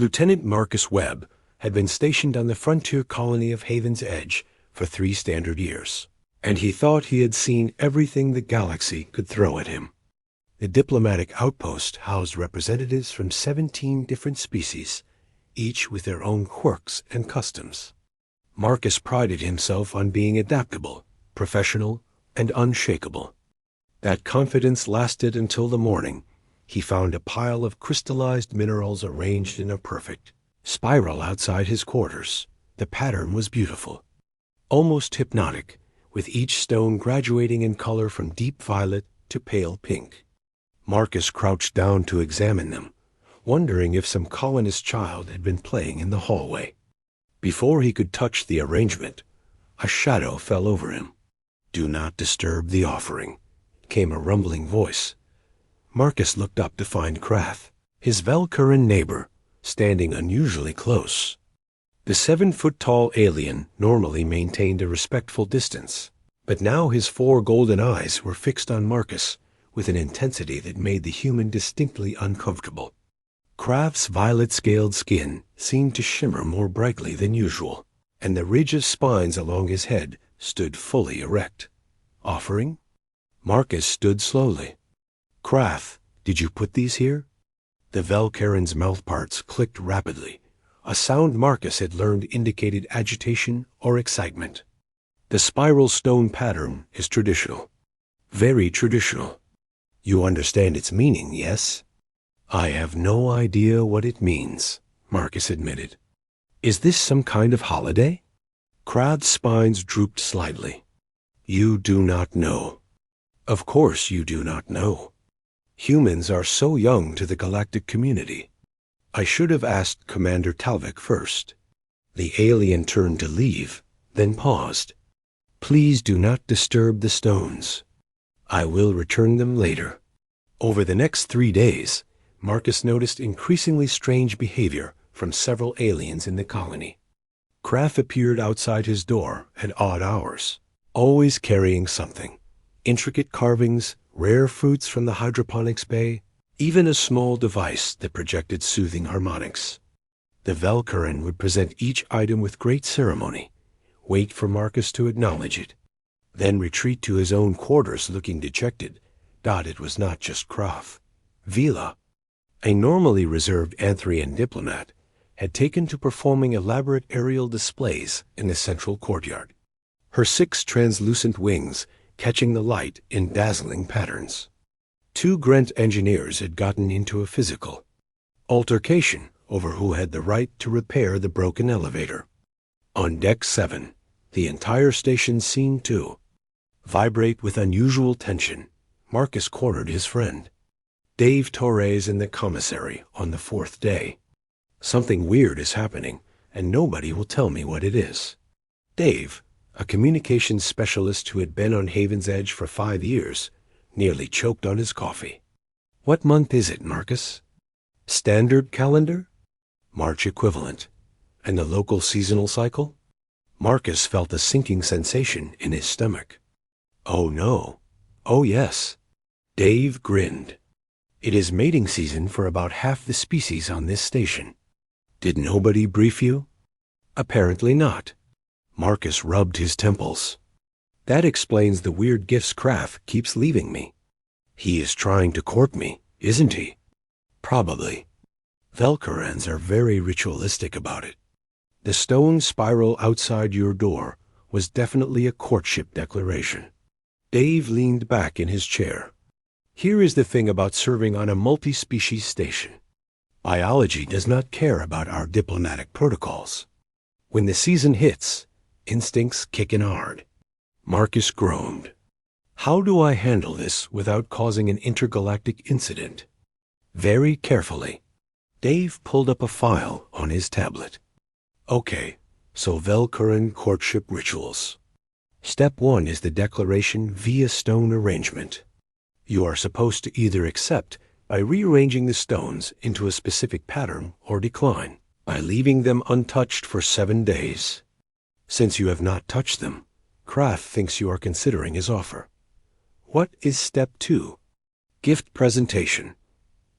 Lieutenant Marcus Webb had been stationed on the frontier colony of Haven's Edge for 3 standard years, and he thought he had seen everything the galaxy could throw at him. The diplomatic outpost housed representatives from 17 different species, each with their own quirks and customs. Marcus prided himself on being adaptable, professional, and unshakable. That confidence lasted until the morning he found a pile of crystallized minerals arranged in a perfect spiral outside his quarters. The pattern was beautiful, almost hypnotic, with each stone graduating in color from deep violet to pale pink. Marcus crouched down to examine them, wondering if some colonist child had been playing in the hallway. Before he could touch the arrangement, a shadow fell over him. "Do not disturb the offering," came a rumbling voice. Marcus looked up to find Krath, his Velcuran neighbor, standing unusually close. The 7-foot-tall alien normally maintained a respectful distance, but now his 4 golden eyes were fixed on Marcus with an intensity that made the human distinctly uncomfortable. Krath's violet-scaled skin seemed to shimmer more brightly than usual, and the ridge of spines along his head stood fully erect. "Offering?" Marcus stood slowly. "Krath, did you put these here?" The Velcarin's mouthparts clicked rapidly, a sound Marcus had learned indicated agitation or excitement. "The spiral stone pattern is traditional. Very traditional. You understand its meaning, yes?" "I have no idea what it means," Marcus admitted. "Is this some kind of holiday?" Krath's spines drooped slightly. "You do not know. Of course you do not know. Humans are so young to the galactic community. I should have asked Commander Talvik first." The alien turned to leave, then paused. "Please do not disturb the stones. I will return them later." Over the next 3 days, Marcus noticed increasingly strange behavior from several aliens in the colony. Krath appeared outside his door at odd hours, always carrying something: intricate carvings, rare fruits from the hydroponics bay, even a small device that projected soothing harmonics. The Velcarin would present each item with great ceremony, wait for Marcus to acknowledge it, then retreat to his own quarters looking dejected. It was not just Krath. Vila, a normally reserved Anthrian diplomat, had taken to performing elaborate aerial displays in the central courtyard, her 6 translucent wings catching the light in dazzling patterns. 2 Grent engineers had gotten into a physical altercation over who had the right to repair the broken elevator. On Deck 7, the entire station seemed to vibrate with unusual tension. Marcus cornered his friend. "Dave Torres in the commissary on the 4th day. Something weird is happening, and nobody will tell me what it is." Dave, a communications specialist who had been on Haven's Edge for 5 years, nearly choked on his coffee. "What month is it, Marcus?" "Standard calendar?" "March equivalent. And the local seasonal cycle?" Marcus felt a sinking sensation in his stomach. "Oh no. Oh yes." Dave grinned. "It is mating season for about half the species on this station." "Did nobody brief you?" "Apparently not." Marcus rubbed his temples. "That explains the weird gifts Krath keeps leaving me." "He is trying to court me, isn't he?" "Probably. Velcarans are very ritualistic about it. The stone spiral outside your door was definitely a courtship declaration." Dave leaned back in his chair. "Here is the thing about serving on a multi-species station. Biology does not care about our diplomatic protocols. When the season hits, instincts kick in hard." Marcus groaned. "How do I handle this without causing an intergalactic incident?" "Very carefully." Dave pulled up a file on his tablet. "Okay, so Velcaran courtship rituals. Step 1 is the declaration via stone arrangement. You are supposed to either accept by rearranging the stones into a specific pattern or decline by leaving them untouched for 7 days. Since you have not touched them, Krath thinks you are considering his offer. What is step 2? Gift presentation.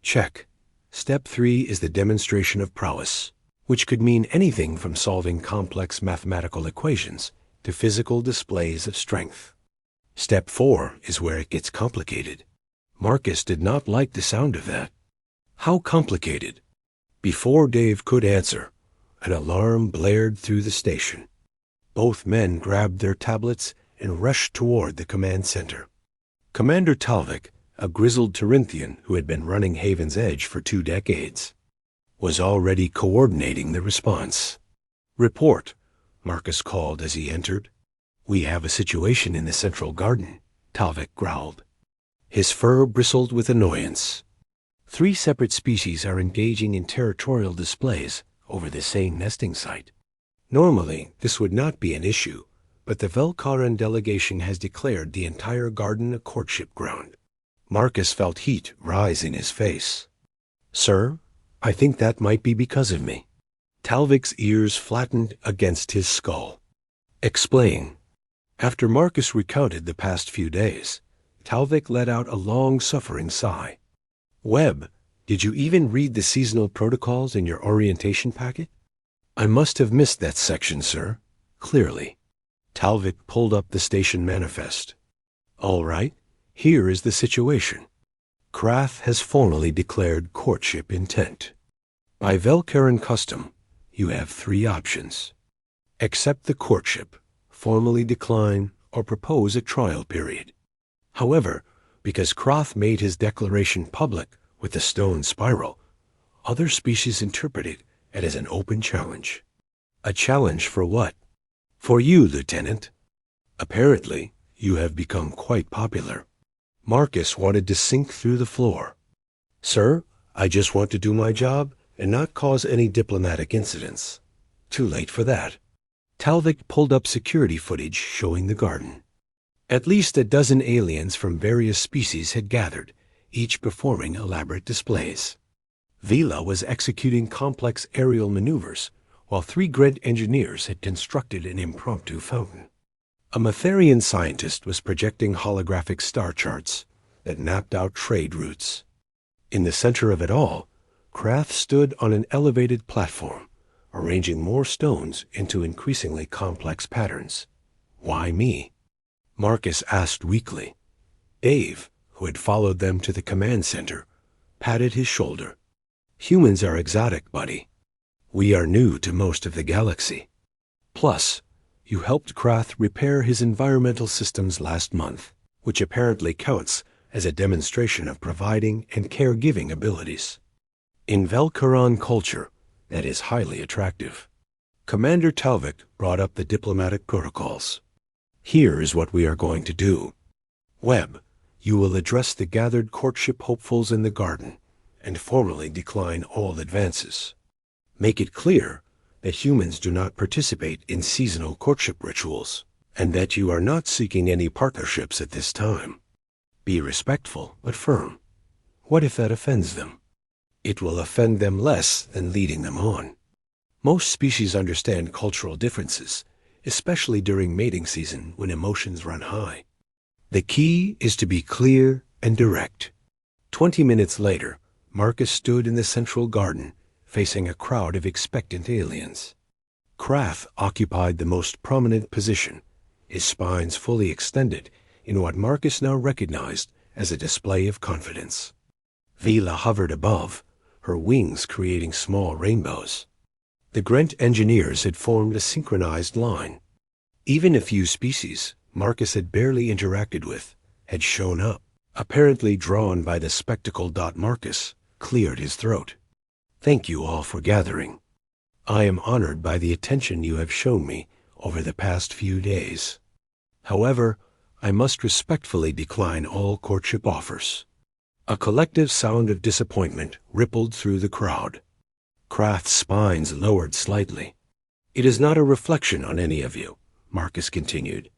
Check. Step 3 is the demonstration of prowess, which could mean anything from solving complex mathematical equations to physical displays of strength. Step 4 is where it gets complicated. Marcus did not like the sound of that. How complicated? Before Dave could answer, an alarm blared through the station. Both men grabbed their tablets and rushed toward the command center. Commander Talvik, a grizzled Terinthian who had been running Haven's Edge for 2 decades, was already coordinating the response. "Report," Marcus called as he entered. "We have a situation in the central garden," Talvik growled. His fur bristled with annoyance. 3 separate species are engaging in territorial displays over the same nesting site. Normally, this would not be an issue, but the Velkaran delegation has declared the entire garden a courtship ground. Marcus felt heat rise in his face. "Sir, I think that might be because of me." Talvik's ears flattened against his skull. "Explain." After Marcus recounted the past few days, Talvik let out a long-suffering sigh. "Webb, did you even read the seasonal protocols in your orientation packet?" "I must have missed that section, sir. Clearly." Talvik pulled up the station manifest. "All right, here is the situation. Krath has formally declared courtship intent. By Velkaran custom, you have 3 options. Accept the courtship, formally decline, or propose a trial period. However, because Krath made his declaration public with the stone spiral, other species interpret it as an open challenge." "A challenge for what?" "For you, Lieutenant. Apparently, you have become quite popular." Marcus wanted to sink through the floor. "Sir, I just want to do my job and not cause any diplomatic incidents." Too late for that. Talvik pulled up security footage showing the garden. At least a dozen aliens from various species had gathered, each performing elaborate displays. Vila was executing complex aerial maneuvers, while 3 Grent engineers had constructed an impromptu fountain. A Matherian scientist was projecting holographic star charts that mapped out trade routes. In the center of it all, Krath stood on an elevated platform, arranging more stones into increasingly complex patterns. "Why me?" Marcus asked weakly. Dave, who had followed them to the command center, patted his shoulder. "Humans are exotic, buddy. We are new to most of the galaxy. Plus, you helped Krath repair his environmental systems last month, which apparently counts as a demonstration of providing and caregiving abilities. In Velkaran culture, that is highly attractive." Commander Talvik brought up the diplomatic protocols. "Here is what we are going to do. Webb, you will address the gathered courtship hopefuls in the garden and formally decline all advances. Make it clear that humans do not participate in seasonal courtship rituals, and that you are not seeking any partnerships at this time. Be respectful but firm. What if that offends them? It will offend them less than leading them on. Most species understand cultural differences, especially during mating season when emotions run high. The key is to be clear and direct." 20 minutes later, Marcus stood in the central garden, facing a crowd of expectant aliens. Krath occupied the most prominent position, his spines fully extended in what Marcus now recognized as a display of confidence. Vila hovered above, her wings creating small rainbows. The Grent engineers had formed a synchronized line. Even a few species Marcus had barely interacted with had shown up. Apparently drawn by the spectacle, Marcus cleared his throat. "Thank you all for gathering. I am honored by the attention you have shown me over the past few days. However, I must respectfully decline all courtship offers." A collective sound of disappointment rippled through the crowd. Krath's spines lowered slightly. "It is not a reflection on any of you," Marcus continued.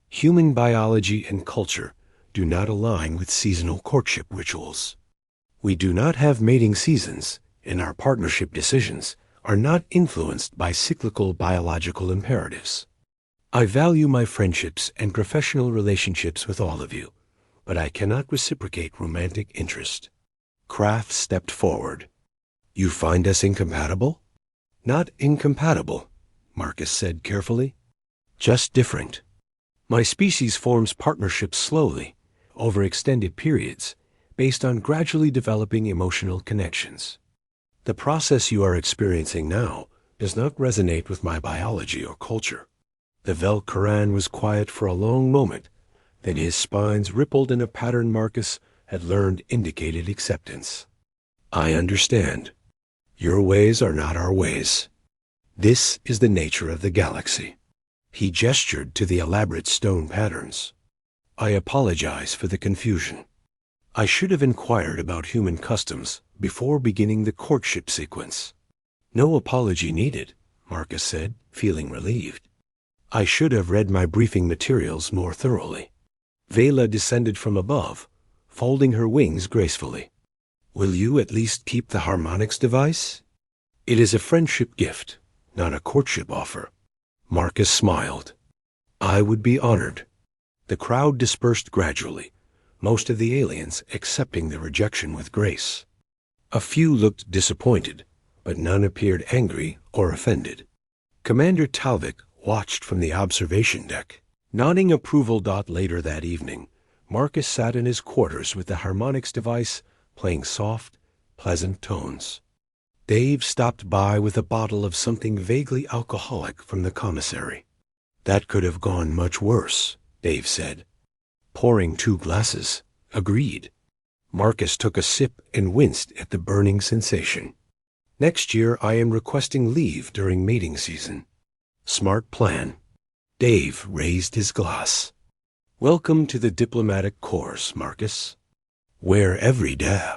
"Human biology and culture do not align with seasonal courtship rituals. We do not have mating seasons, and our partnership decisions are not influenced by cyclical biological imperatives. I value my friendships and professional relationships with all of you, but I cannot reciprocate romantic interest." Krath stepped forward. You find us incompatible? Not incompatible, Marcus said carefully. Just different. My species forms partnerships slowly, over extended periods, based on gradually developing emotional connections. The process you are experiencing now does not resonate with my biology or culture. The Vel'Koran was quiet for a long moment, then his spines rippled in a pattern Marcus had learned indicated acceptance. I understand. Your ways are not our ways. This is the nature of the galaxy. He gestured to the elaborate stone patterns. I apologize for the confusion. I should have inquired about human customs before beginning the courtship sequence. No apology needed, Marcus said, feeling relieved. I should have read my briefing materials more thoroughly. Vela descended from above, folding her wings gracefully. Will you at least keep the harmonics device? It is a friendship gift, not a courtship offer. Marcus smiled. I would be honored. The crowd dispersed gradually, most of the aliens accepting the rejection with grace. A few looked disappointed, but none appeared angry or offended. Commander Talvik watched from the observation deck. Nodding approval. Later that evening, Marcus sat in his quarters with the harmonics device playing soft, pleasant tones. Dave stopped by with a bottle of something vaguely alcoholic from the commissary. That could have gone much worse, Dave said. Pouring 2 glasses, agreed. Marcus took a sip and winced at the burning sensation. Next year I am requesting leave during mating season. Smart plan. Dave raised his glass. Welcome to the diplomatic corps, Marcus. Where every day